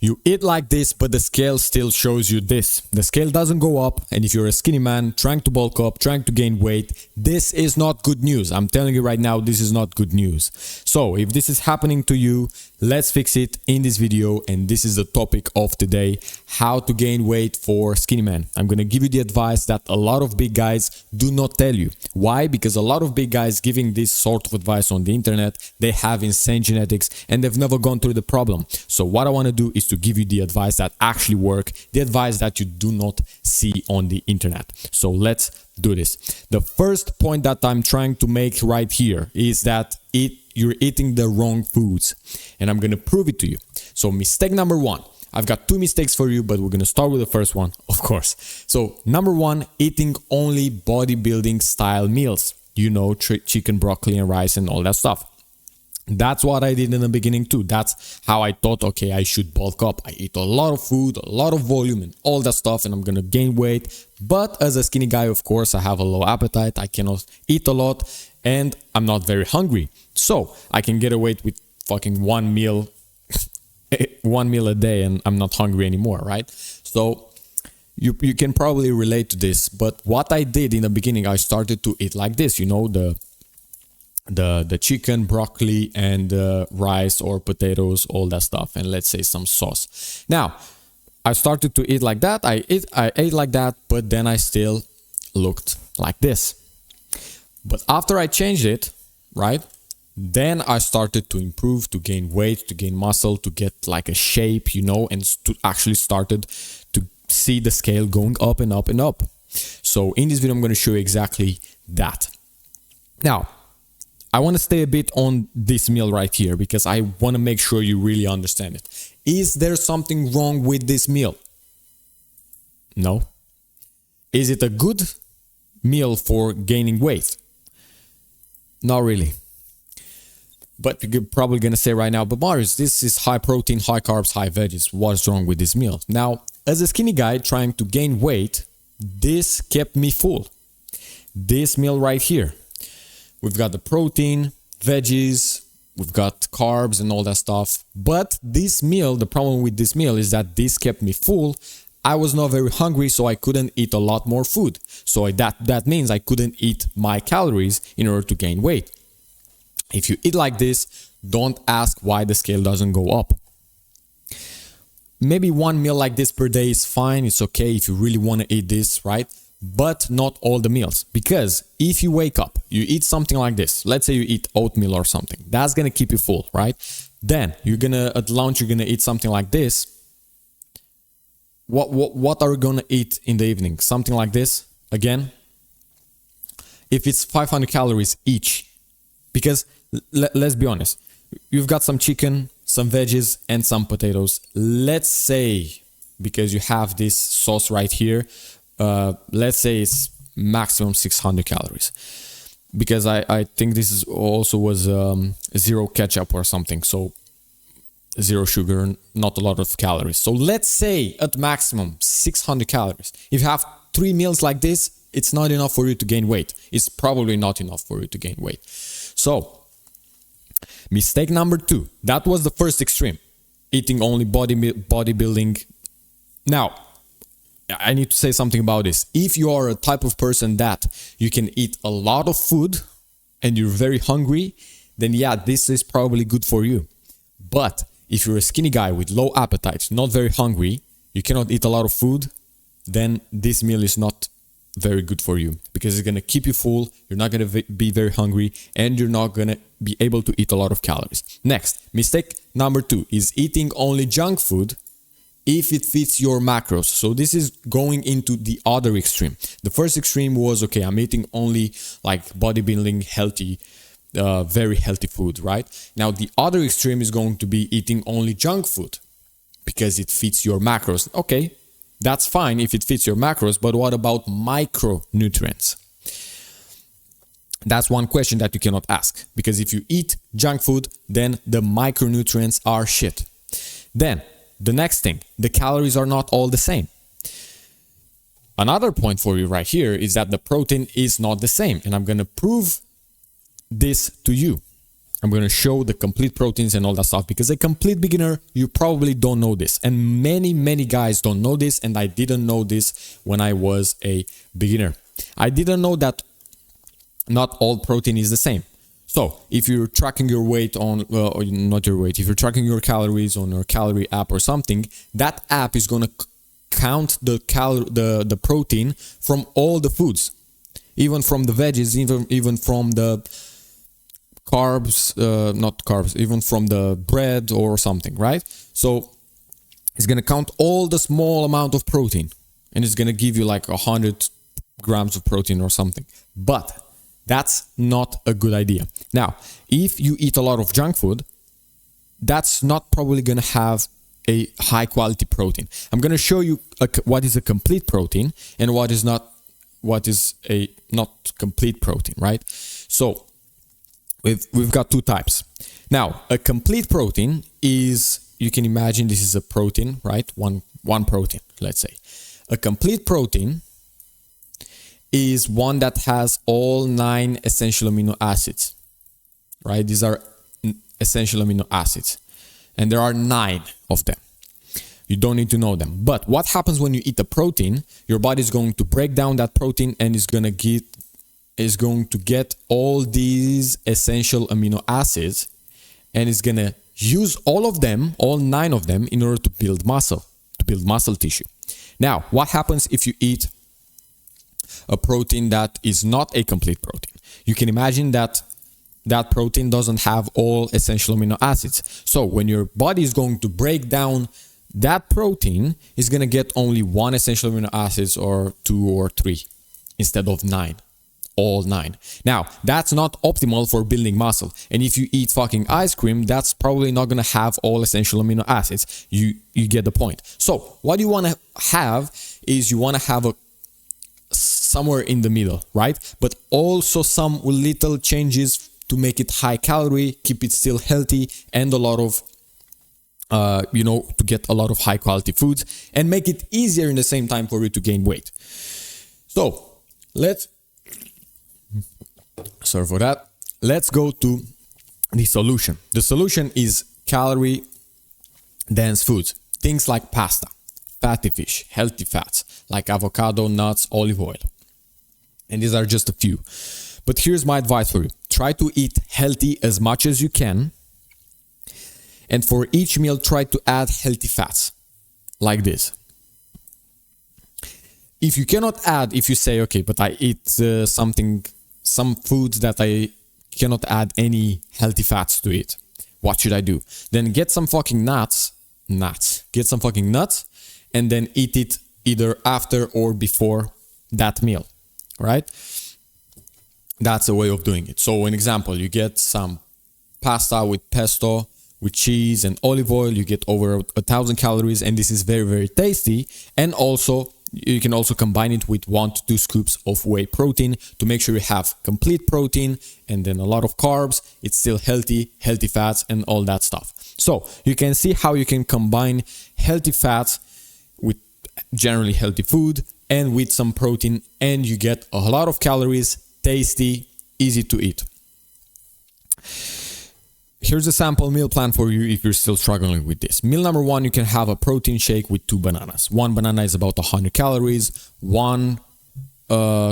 You eat like this, but the scale still shows you this. The scale doesn't go up, and if you're a skinny man trying to bulk up, trying to gain weight, this is not good news. I'm telling you right now, this is not good news. So if this is happening to you, let's fix it in this video, and this is the topic of today: how to gain weight for skinny men. I'm gonna give you the advice that a lot of big guys do not tell you. Why? Because a lot of big guys giving this sort of advice on the internet, they have insane genetics and they've never gone through the problem. So what I want to do is to give you the advice that actually work, the advice that you do not see on the internet. So let's do this. The first point that I'm trying to make right here is that you're eating the wrong foods, and I'm gonna prove it to you. So mistake number one. I've got two mistakes for you, but we're gonna start with the first one, of course. So number one, eating only bodybuilding style meals. You know, chicken, broccoli, and rice and all that stuff. That's what I did in the beginning too. That's how I thought, okay, I should bulk up. I eat a lot of food, a lot of volume and all that stuff, and I'm gonna gain weight. But as a skinny guy, of course, I have a low appetite. I cannot eat a lot and I'm not very hungry. So I can get away with fucking one meal a day and I'm not hungry anymore, right? So you can probably relate to this. But what I did in the beginning, I started to eat like this, you know, the chicken, broccoli, and rice or potatoes, all that stuff, and let's say some sauce. Now I started to eat like that. I ate like that, but then I still looked like this. But after I changed it, right, then I started to improve, to gain weight, to gain muscle, to get like a shape, you know, and to actually started to see the scale going up and up and up. So in this video, I'm going to show you exactly that. Now, I want to stay a bit on this meal right here because I want to make sure you really understand it. Is there something wrong with this meal? No. Is it a good meal for gaining weight? Not really. But you're probably going to say right now, but Marius, this is high protein, high carbs, high veggies. What's wrong with this meal? Now, as a skinny guy trying to gain weight, this kept me full. This meal right here. We've got the protein, veggies, we've got carbs and all that stuff. But this meal, the problem with this meal is that this kept me full. I was not very hungry, so I couldn't eat a lot more food. So that means I couldn't eat my calories in order to gain weight. If you eat like this, don't ask why the scale doesn't go up. Maybe one meal like this per day is fine. It's okay if you really want to eat this, right? But not all the meals. Because if you wake up, you eat something like this. Let's say you eat oatmeal or something. That's going to keep you full, right? Then at lunch, you're going to eat something like this. What are you going to eat in the evening? Something like this again. If it's 500 calories each, because let's be honest, you've got some chicken, some veggies, and some potatoes. Let's say, because you have this sauce right here, let's say it's maximum 600 calories. Because I think this is also was zero ketchup or something, so zero sugar, not a lot of calories. So let's say at maximum 600 calories. If you have 3 meals like this, it's not enough for you to gain weight. It's probably not enough for you to gain weight. So mistake number 2, that was the first extreme, eating only bodybuilding. Now, I need to say something about this. If you are a type of person that you can eat a lot of food and you're very hungry, then yeah, this is probably good for you. But if you're a skinny guy with low appetite, not very hungry, you cannot eat a lot of food, then this meal is not very good for you because it's going to keep you full. You're not going to be very hungry and you're not going to be able to eat a lot of calories. Next, mistake number 2 is eating only junk food if it fits your macros. So this is going into the other extreme. The first extreme was, okay, I'm eating only like bodybuilding, healthy, very healthy food, right? Now the other extreme is going to be eating only junk food because it fits your macros. Okay, that's fine if it fits your macros, but what about micronutrients? That's one question that you cannot ask, because if you eat junk food, then the micronutrients are shit. Then the next thing, the calories are not all the same. Another point for you right here is that the protein is not the same, and I'm going to prove this to you, I'm going to show the complete proteins and all that stuff, because a complete beginner, you probably don't know this. And many guys don't know this. And I didn't know this when I was a beginner. I didn't know that not all protein is the same. So if you're tracking your weight on, well, not your weight, if you're tracking your calories on your calorie app or something, that app is going to count the protein from all the foods, even from the veggies, even from the carbs, not carbs, even from the bread or something, right? So it's going to count all the small amount of protein, and it's going to give you like 100 grams of protein or something. But that's not a good idea. Now, if you eat a lot of junk food, that's not probably going to have a high quality protein. I'm going to show you what is a complete protein and what is a not complete protein, right? So we've got two types. Now, a complete protein is, you can imagine this is a protein, right? One protein, let's say. A complete protein is one that has all 9 essential amino acids, right? These are essential amino acids, and there are 9 of them. You don't need to know them. But what happens when you eat a protein? Your body is going to break down that protein and is going to get all these essential amino acids, and it's going to use all of them, all 9 of them, in order to build muscle tissue. Now, what happens if you eat a protein that is not a complete protein? You can imagine that that protein doesn't have all essential amino acids. So when your body is going to break down that protein, is going to get only 1 essential amino acids, or 2 or 3 instead of 9, all 9. Now, that's not optimal for building muscle. And if you eat fucking ice cream, that's probably not going to have all essential amino acids. You get the point. So what you want to have is, you want to have a somewhere in the middle, right? But also some little changes to make it high calorie, keep it still healthy, and a lot of to get a lot of high quality foods, and make it easier in the same time for you to gain weight. So sorry for that. Let's go to the solution. The solution is calorie dense foods. Things like pasta, fatty fish, healthy fats like avocado, nuts, olive oil. And these are just a few. But here's my advice for you. Try to eat healthy as much as you can. And for each meal, try to add healthy fats like this. If you cannot add, if you say, okay, but I eat some foods that I cannot add any healthy fats to it, what should I do? Then get some fucking nuts, get some fucking nuts, and then eat it either after or before that meal, right? That's a way of doing it. So an example, you get some pasta with pesto, with cheese and olive oil, you get over 1,000 calories, and this is very, very tasty. And also, you can also combine it with 1 to 2 scoops of whey protein to make sure you have complete protein and then a lot of carbs. It's still healthy fats and all that stuff. So you can see how you can combine healthy fats with generally healthy food and with some protein, and you get a lot of calories, tasty, easy to eat. Here's a sample meal plan for you if you're still struggling with this. Meal number 1, you can have a protein shake with 2 bananas. 1 banana is about 100 calories. 1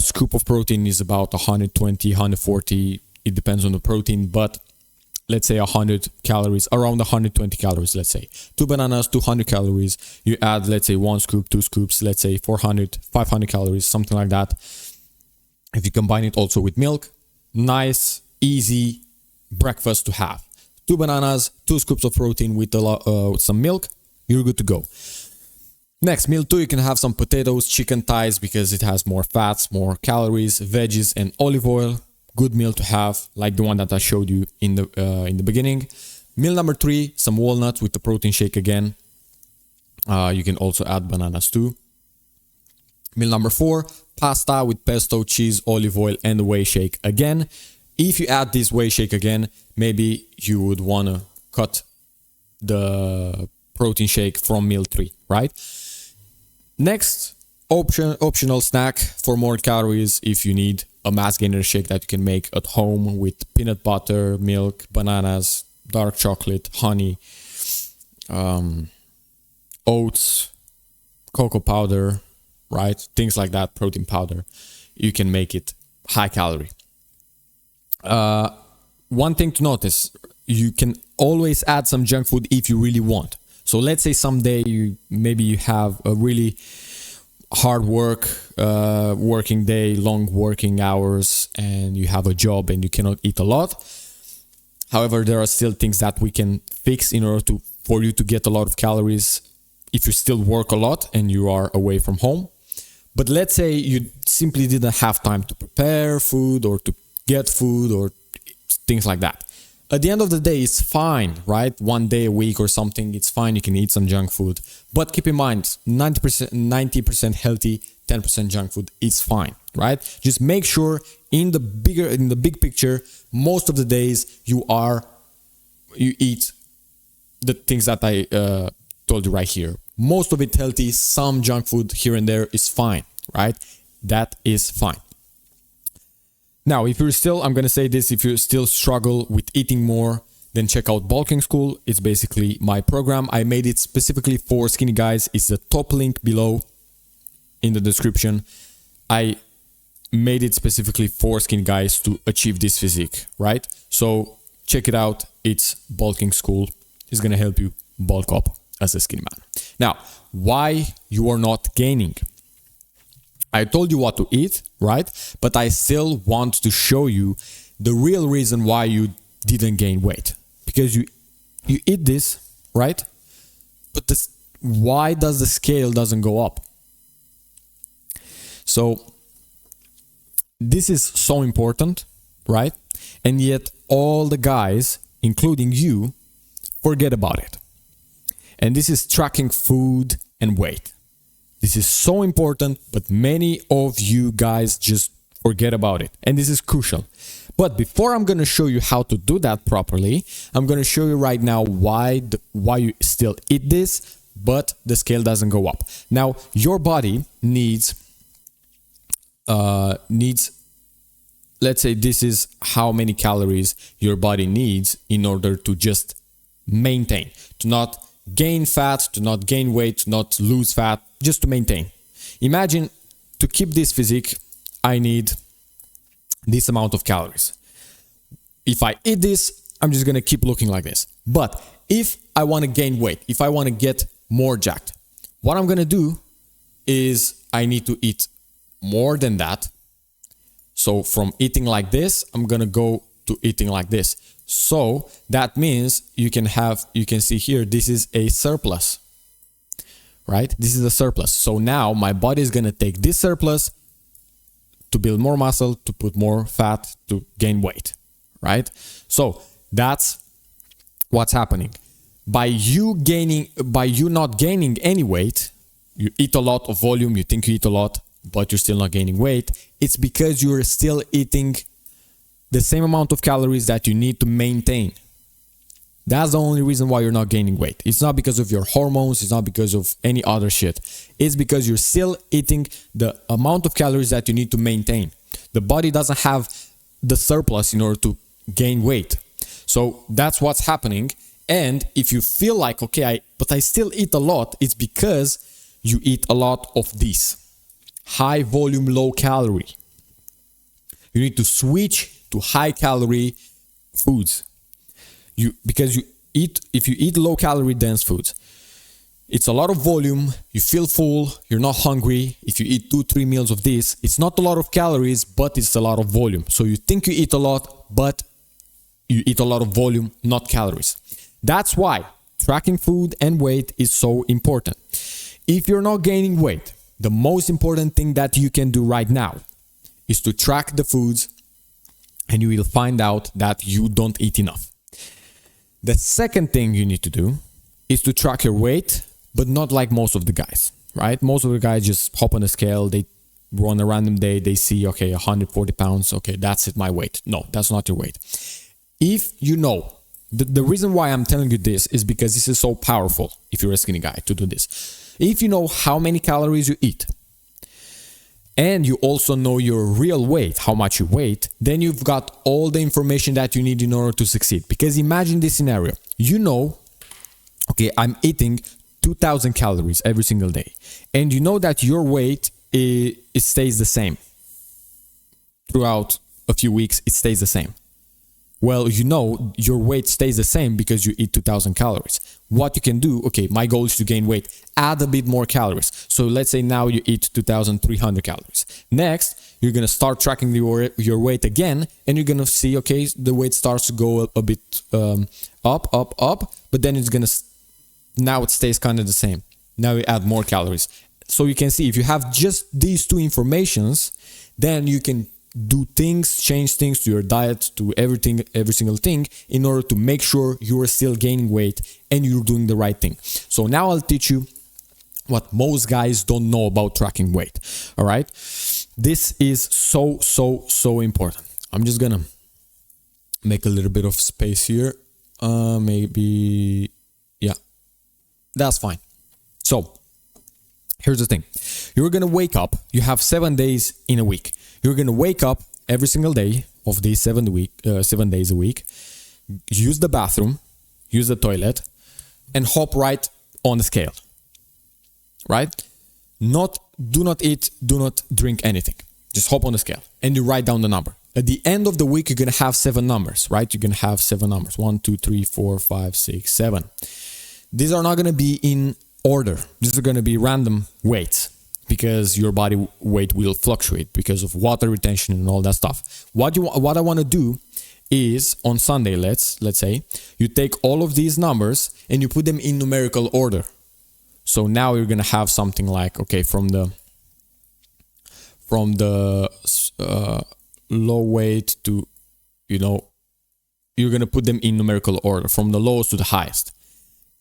scoop of protein is about 120, 140. It depends on the protein, but let's say 100 calories, around 120 calories, let's say. 2 bananas, 200 calories. You add, let's say 1 scoop, 2 scoops, let's say 400, 500 calories, something like that. If you combine it also with milk, nice, easy breakfast to have. 2 bananas, 2 scoops of protein with some milk, you're good to go. Next, meal 2, you can have some potatoes, chicken thighs, because it has more fats, more calories, veggies, and olive oil. Good meal to have, like the one that I showed you in the beginning. Meal number 3, some walnuts with the protein shake again. You can also add bananas too. Meal number 4, pasta with pesto, cheese, olive oil, and the whey shake again. If you add this whey shake again, maybe you would want to cut the protein shake from meal 3, right? Next, optional snack for more calories if you need a mass gainer shake that you can make at home with peanut butter, milk, bananas, dark chocolate, honey, oats, cocoa powder, right? Things like that, protein powder. You can make it high calorie. One thing to notice, you can always add some junk food if you really want. So let's say someday you have a really hard working day, long working hours, and you have a job and you cannot eat a lot. However, there are still things that we can fix in order for you to get a lot of calories if you still work a lot and you are away from home. But let's say you simply didn't have time to prepare food or to get food or things like that. At the end of the day, it's fine, right? One day a week or something, it's fine. You can eat some junk food. But keep in mind, 90% healthy, 10% junk food is fine, right? Just make sure in the big picture, most of the days you eat the things that I told you right here. Most of it healthy, some junk food here and there is fine, right? That is fine. Now, if I'm going to say this, if you still struggle with eating more, then check out Bulking School. It's basically my program. I made it specifically for skinny guys. It's the top link below in the description. I made it specifically for skinny guys to achieve this physique, right? So check it out. It's Bulking School. It's going to help you bulk up as a skinny man. Now, why you are not gaining? I told you what to eat, right? But I still want to show you the real reason why you didn't gain weight. Because you eat this, right? But why does the scale doesn't go up? So this is so important, right? And yet all the guys, including you, forget about it. And this is tracking food and weight. This is so important, but many of you guys just forget about it. And this is crucial. But before I'm going to show you how to do that properly, I'm going to show you right now why you still eat this, but the scale doesn't go up. Now, your body needs, let's say this is how many calories your body needs in order to just maintain, to not gain fat, to not gain weight, to not lose fat, just to maintain. Imagine to keep this physique, I need this amount of calories. If I eat this, I'm just going to keep looking like this. But if I want to gain weight, if I want to get more jacked, what I'm going to do is I need to eat more than that. So from eating like this, I'm going to go to eating like this. So that means you can see here, this is a surplus, right? This is a surplus. So now my body is going to take this surplus to build more muscle, to put more fat, to gain weight, right? So that's what's happening. By you not gaining any weight, you eat a lot of volume, you think you eat a lot, but you're still not gaining weight. It's because you're still eating the same amount of calories that you need to maintain. That's the only reason why you're not gaining weight. It's not because of your hormones. It's not because of any other shit. It's because you're still eating the amount of calories that you need to maintain. The body doesn't have the surplus in order to gain weight. So that's what's happening. And if you feel like, okay, but I still eat a lot, it's because you eat a lot of these. High volume, low calorie. You need to switch to high calorie foods. If you eat low calorie dense foods, it's a lot of volume, you feel full, you're not hungry. If you eat 2-3 meals of this, it's not a lot of calories, but it's a lot of volume. So you think you eat a lot, but you eat a lot of volume, not calories. That's why tracking food and weight is so important. If you're not gaining weight, the most important thing that you can do right now is to track the foods, and you will find out that you don't eat enough. The second thing you need to do is to track your weight, but not like most of the guys, right? Most of the guys just hop on a scale, they run a random day, they see, okay, 140 pounds, okay, that's it, my weight. No, that's not your weight. If you know, the reason why I'm telling you this is because this is so powerful if you're a skinny guy to do this. If you know how many calories you eat, and you also know your real weight, how much you weigh, then you've got all the information that you need in order to succeed. Because imagine this scenario. You know, okay, I'm eating 2000 calories every single day, and you know that your weight, it stays the same. Throughout a few weeks, it stays the same. Well, you know your weight stays the same because you eat 2000 calories. What you can do, okay, my goal is to gain weight, add a bit more calories. So let's say now you eat 2300 calories. Next, you're going to start tracking your weight again, and you're going to see, okay, the weight starts to go a bit up, but then it's going to, now it stays kind of the same. Now you add more calories. So you can see if you have just these two informations, then you can do things, change things to your diet, to everything, every single thing, in order to make sure you are still gaining weight and you're doing the right thing. So now I'll teach you what most guys don't know about tracking weight. All right. This is so important. I'm just gonna make a little bit of space here. Maybe, yeah, that's fine. So here's the thing. You're going to wake up. You have 7 days in a week. You're going to wake up every single day of these 7 days a week. Use the bathroom, use the toilet, and hop right on the scale. Right? Do not eat, do not drink anything. Just hop on the scale and you write down the number. At the end of the week, you're going to have 7 numbers, right? You're going to have 7 numbers. 1, 2, 3, 4, 5, 6, 7. These are not going to be in order. These are going to be random weights because your body weight will fluctuate because of water retention and all that stuff. What I want to do is on Sunday, let's say, you take all of these numbers and you put them in numerical order. So now you're going to have something like, okay, from the low weight to, you're going to put them in numerical order from the lowest to the highest.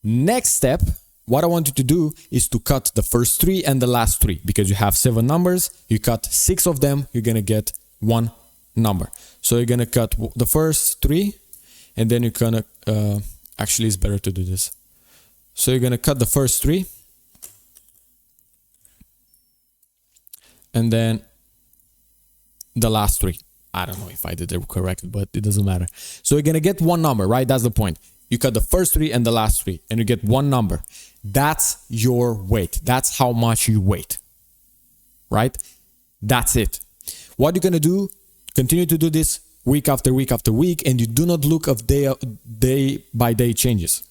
Next step, what I want you to do is to cut the first 3 and the last 3 because you have 7 numbers. You cut 6 of them, you're going to get 1 number. So you're going to cut the first 3 and then you're going to, actually it's better to do this. So you're going to cut the first 3 and then the last 3. I don't know if I did it correct, but it doesn't matter. So you're going to get 1 number, right? That's the point. You cut the first 3 and the last 3 and you get 1 number. That's your weight. That's how much you weigh, right? That's it. What you're going to do, continue to do this week after week after week, and you do not look at day by day changes.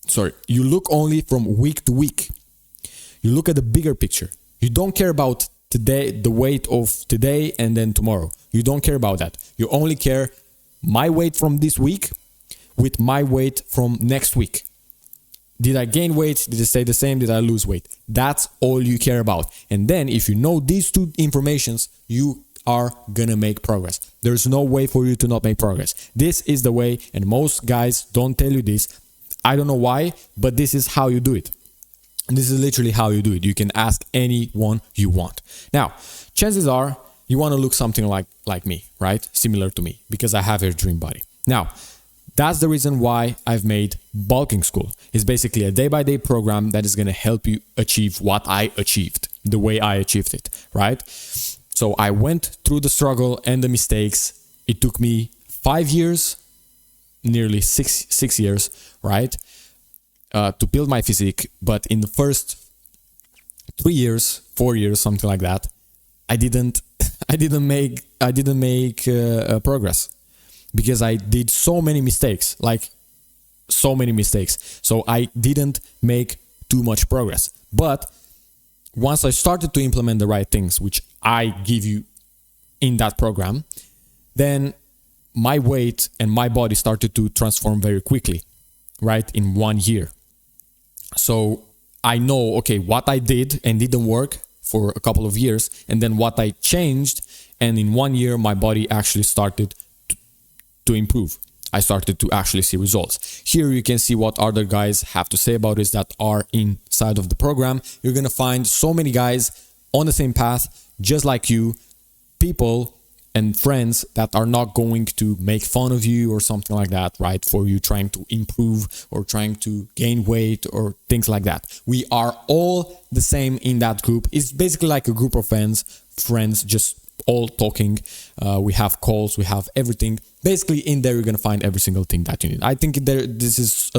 Sorry, you look only from week to week. You look at the bigger picture. You don't care about today, the weight of today and then tomorrow. You don't care about that. You only care my weight from this week with my weight from next week. Did I gain weight? Did it stay the same? Did I lose weight? That's all you care about. And then if you know these two informations, you are gonna make progress. There's no way for you to not make progress. This is the way, and most guys don't tell you this. I don't know why, but this is how you do it. And this is literally how you do it. You can ask anyone you want. Now, chances are you want to look something like me, right? Similar to me, because I have a dream body. Now, that's the reason why I've made Bulking School. It's basically a day-by-day program that is going to help you achieve what I achieved, the way I achieved it, right? So I went through the struggle and the mistakes. It took me 5 years, nearly six years, right? To build my physique. But in the first 3 years, 4 years, something like that, I didn't make progress. Because I did so many mistakes, So I didn't make too much progress. But once I started to implement the right things, which I give you in that program, then my weight and my body started to transform very quickly, right? In 1 year. So I know, okay, what I did and didn't work for a couple of years, and then what I changed, and in 1 year, my body actually started to improve. I started to actually see results. Here you can see what other guys have to say about this that are inside of the program. You're going to find so many guys on the same path, just like you, people and friends that are not going to make fun of you or something like that, right? For you trying to improve or trying to gain weight or things like that. We are all the same in that group. It's basically like a group of friends just all talking. We have calls, we have everything. Basically in there you're gonna find every single thing that you need. I think this is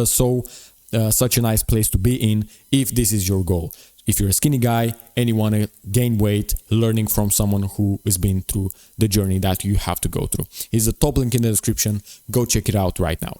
such a nice place to be in if this is your goal. If you're a skinny guy and you want to gain weight, learning from someone who has been through the journey that you have to go through. Here's the top link in the description. Go check it out right now.